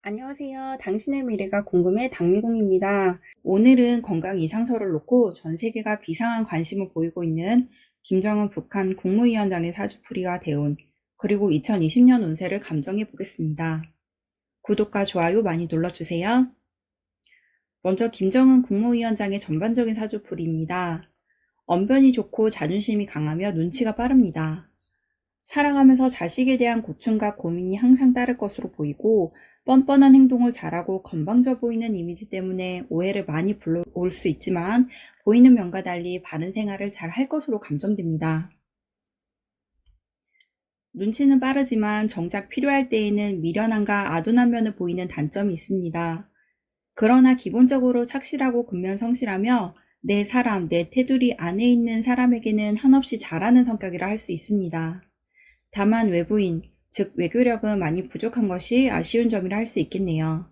안녕하세요. 당신의 미래가 궁금해 당미공입니다. 오늘은 건강 이상설을 놓고 전 세계가 비상한 관심을 보이고 있는 김정은 북한 국무위원장의 사주풀이와 대운, 그리고 2020년 운세를 감정해 보겠습니다. 구독과 좋아요 많이 눌러주세요. 먼저 김정은 국무위원장의 전반적인 사주풀이입니다. 언변이 좋고 자존심이 강하며 눈치가 빠릅니다. 살아가면서 자식에 대한 고충과 고민이 항상 따를 것으로 보이고 뻔뻔한 행동을 잘하고 건방져 보이는 이미지 때문에 오해를 많이 불러올 수 있지만 보이는 면과 달리 바른 생활을 잘 할 것으로 감정됩니다. 눈치는 빠르지만 정작 필요할 때에는 미련함과 아둔한 면을 보이는 단점이 있습니다. 그러나 기본적으로 착실하고 근면성실하며 내 사람, 내 테두리 안에 있는 사람에게는 한없이 잘하는 성격이라 할 수 있습니다. 다만 외부인, 즉 외교력은 많이 부족한 것이 아쉬운 점이라 할 수 있겠네요.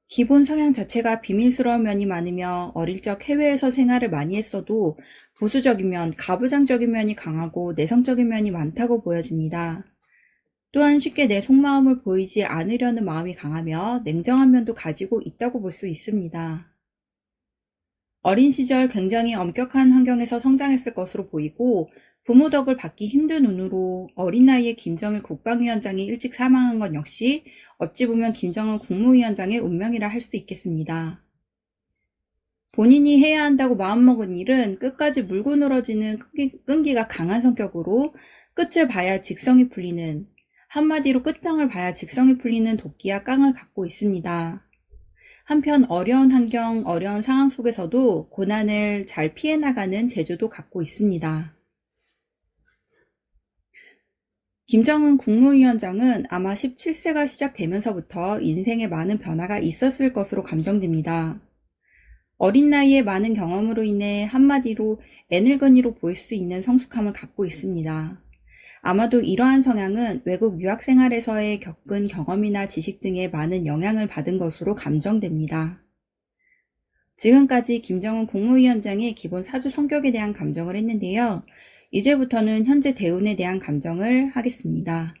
기본 성향 자체가 비밀스러운 면이 많으며 어릴 적 해외에서 생활을 많이 했어도 보수적인 면, 가부장적인 면이 강하고 내성적인 면이 많다고 보여집니다. 또한 쉽게 내 속마음을 보이지 않으려는 마음이 강하며 냉정한 면도 가지고 있다고 볼 수 있습니다. 어린 시절 굉장히 엄격한 환경에서 성장했을 것으로 보이고 부모 덕을 받기 힘든 운으로 어린 나이에 김정일 국방위원장이 일찍 사망한 건 역시 어찌 보면 김정은 국무위원장의 운명이라 할 수 있겠습니다. 본인이 해야 한다고 마음먹은 일은 끝까지 물고 늘어지는 끈기가 강한 성격으로 끝을 봐야 직성이 풀리는, 한마디로 끝장을 봐야 직성이 풀리는 도끼와 깡을 갖고 있습니다. 한편 어려운 환경, 어려운 상황 속에서도 고난을 잘 피해 나가는 재주도 갖고 있습니다. 김정은 국무위원장은 아마 17세가 시작되면서부터 인생에 많은 변화가 있었을 것으로 감정됩니다. 어린 나이에 많은 경험으로 인해 한마디로 애늙은이로 보일 수 있는 성숙함을 갖고 있습니다. 아마도 이러한 성향은 외국 유학 생활에서의 겪은 경험이나 지식 등에 많은 영향을 받은 것으로 감정됩니다. 지금까지 김정은 국무위원장의 기본 사주 성격에 대한 감정을 했는데요. 이제부터는 현재 대운에 대한 감정을 하겠습니다.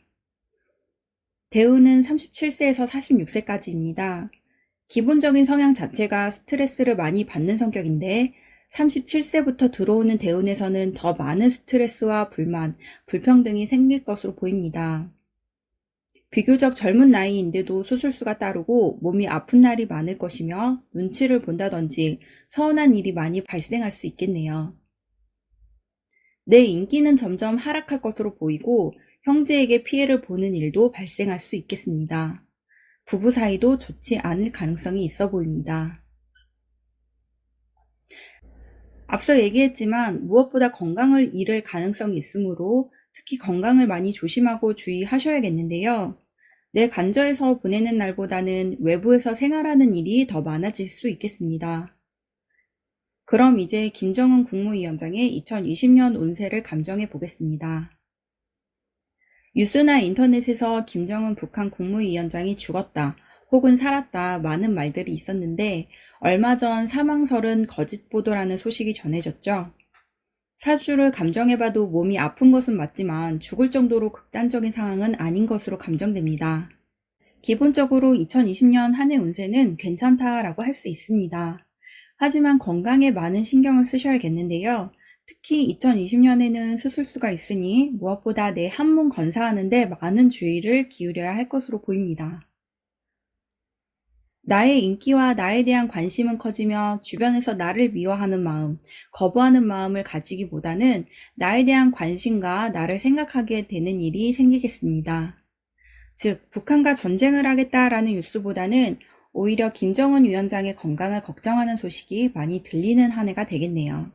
대운은 37세에서 46세까지입니다. 기본적인 성향 자체가 스트레스를 많이 받는 성격인데 37세부터 들어오는 대운에서는 더 많은 스트레스와 불만, 불평등이 생길 것으로 보입니다. 비교적 젊은 나이인데도 수술수가 따르고 몸이 아픈 날이 많을 것이며 눈치를 본다든지 서운한 일이 많이 발생할 수 있겠네요. 내 인기는 점점 하락할 것으로 보이고 형제에게 피해를 보는 일도 발생할 수 있겠습니다. 부부 사이도 좋지 않을 가능성이 있어 보입니다. 앞서 얘기했지만 무엇보다 건강을 잃을 가능성이 있으므로 특히 건강을 많이 조심하고 주의하셔야겠는데요. 내 관저에서 보내는 날보다는 외부에서 생활하는 일이 더 많아질 수 있겠습니다. 그럼 이제 김정은 국무위원장의 2020년 운세를 감정해 보겠습니다. 뉴스나 인터넷에서 김정은 북한 국무위원장이 죽었다 혹은 살았다 많은 말들이 있었는데 얼마 전 사망설은 거짓 보도라는 소식이 전해졌죠. 사주를 감정해봐도 몸이 아픈 것은 맞지만 죽을 정도로 극단적인 상황은 아닌 것으로 감정됩니다. 기본적으로 2020년 한 해 운세는 괜찮다라고 할 수 있습니다. 하지만 건강에 많은 신경을 쓰셔야겠는데요. 특히 2020년에는 수술수가 있으니 무엇보다 내 한몸 건사하는 데 많은 주의를 기울여야 할 것으로 보입니다. 나의 인기와 나에 대한 관심은 커지며 주변에서 나를 미워하는 마음, 거부하는 마음을 가지기보다는 나에 대한 관심과 나를 생각하게 되는 일이 생기겠습니다. 즉, 북한과 전쟁을 하겠다라는 뉴스보다는 오히려 김정은 위원장의 건강을 걱정하는 소식이 많이 들리는 한 해가 되겠네요.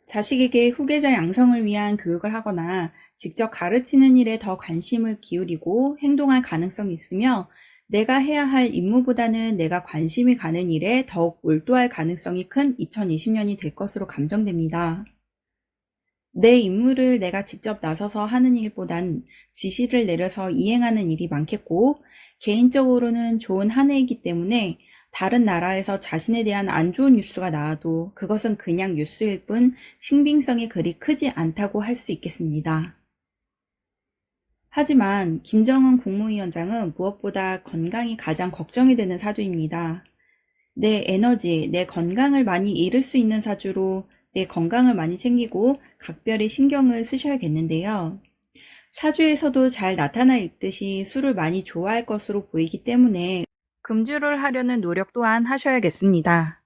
자식에게 후계자 양성을 위한 교육을 하거나 직접 가르치는 일에 더 관심을 기울이고 행동할 가능성이 있으며 내가 해야 할 임무보다는 내가 관심이 가는 일에 더욱 몰두할 가능성이 큰 2020년이 될 것으로 감정됩니다. 내 임무를 내가 직접 나서서 하는 일보단 지시를 내려서 이행하는 일이 많겠고 개인적으로는 좋은 한 해이기 때문에 다른 나라에서 자신에 대한 안 좋은 뉴스가 나와도 그것은 그냥 뉴스일 뿐 신빙성이 그리 크지 않다고 할 수 있겠습니다. 하지만 김정은 국무위원장은 무엇보다 건강이 가장 걱정이 되는 사주입니다. 내 에너지, 내 건강을 많이 잃을 수 있는 사주로 내 건강을 많이 챙기고 각별히 신경을 쓰셔야겠는데요. 사주에서도 잘 나타나 있듯이 술을 많이 좋아할 것으로 보이기 때문에 금주를 하려는 노력 또한 하셔야겠습니다.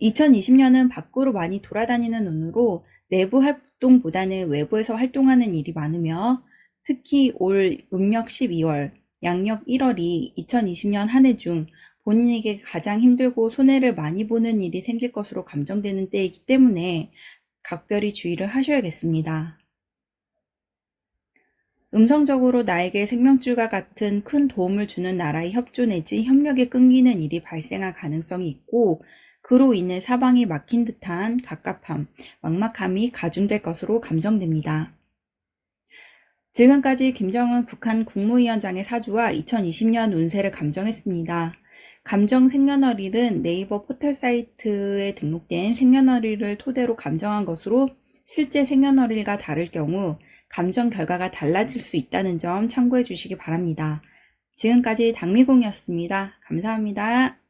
2020년은 밖으로 많이 돌아다니는 운으로 내부 활동보다는 외부에서 활동하는 일이 많으며 특히 올 음력 12월, 양력 1월이 2020년 한 해 중 본인에게 가장 힘들고 손해를 많이 보는 일이 생길 것으로 감정되는 때이기 때문에 각별히 주의를 하셔야겠습니다. 음성적으로 나에게 생명줄과 같은 큰 도움을 주는 나라의 협조 내지 협력에 끊기는 일이 발생할 가능성이 있고 그로 인해 사방이 막힌 듯한 갑갑함, 막막함이 가중될 것으로 감정됩니다. 지금까지 김정은 북한 국무위원장의 사주와 2020년 운세를 감정했습니다. 감정 생년월일은 네이버 포털 사이트에 등록된 생년월일을 토대로 감정한 것으로 실제 생년월일과 다를 경우 감정 결과가 달라질 수 있다는 점 참고해 주시기 바랍니다. 지금까지 당미공이었습니다. 감사합니다.